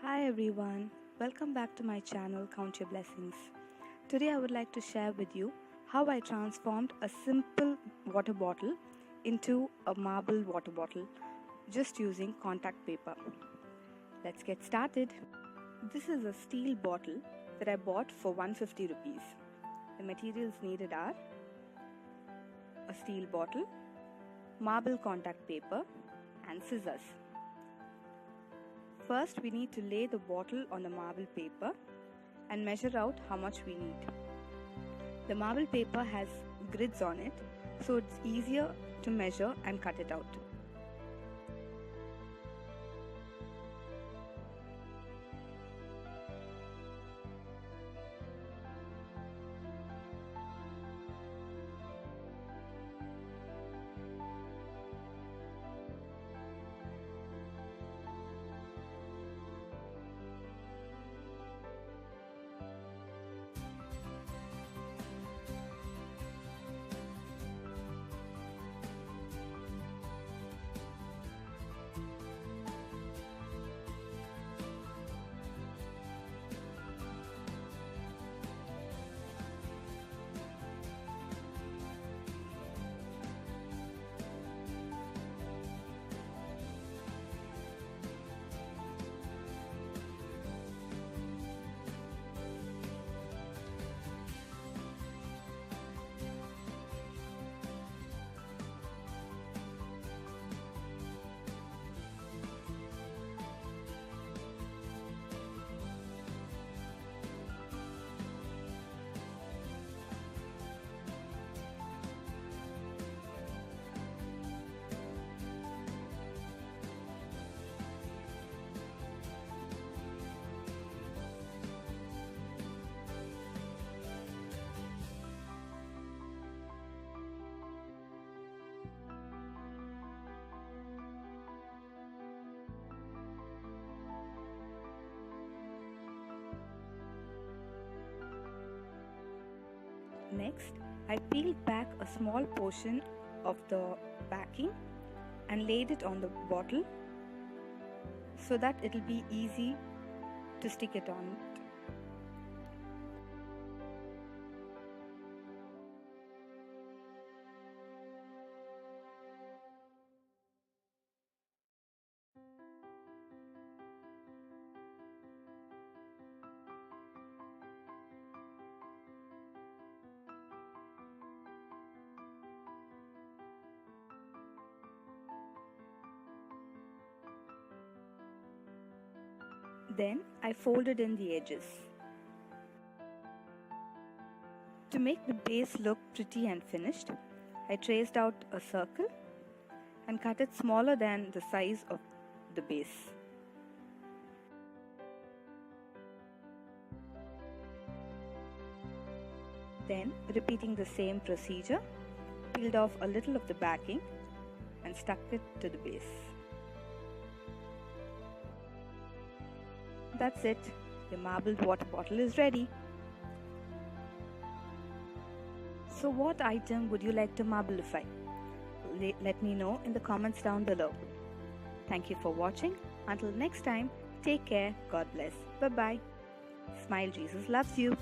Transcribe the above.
Hi everyone, welcome back to my channel Count Your Blessings. Today I would like to share with you how I transformed a simple water bottle into a marble water bottle just using contact paper. Let's get started. This is a steel bottle that I bought for 150 rupees. The materials needed are a steel bottle, marble contact paper and scissors. First, we need to lay the bottle on the marble paper and measure out how much we need. The marble paper has grids on it, so it's easier to measure and cut it out. Next, I peeled back a small portion of the backing and laid it on the bottle so that it will be easy to stick it on it. Then I folded in the edges. To make the base look pretty and finished, I traced out a circle and cut it smaller than the size of the base. Then, repeating the same procedure, peeled off a little of the backing and stuck it to the base. That's it, your marbled water bottle is ready. So what item would you like to marbleify? Let me know in the comments down below. Thank you for watching. Until next time, take care, God bless. Bye bye. Smile, Jesus loves you.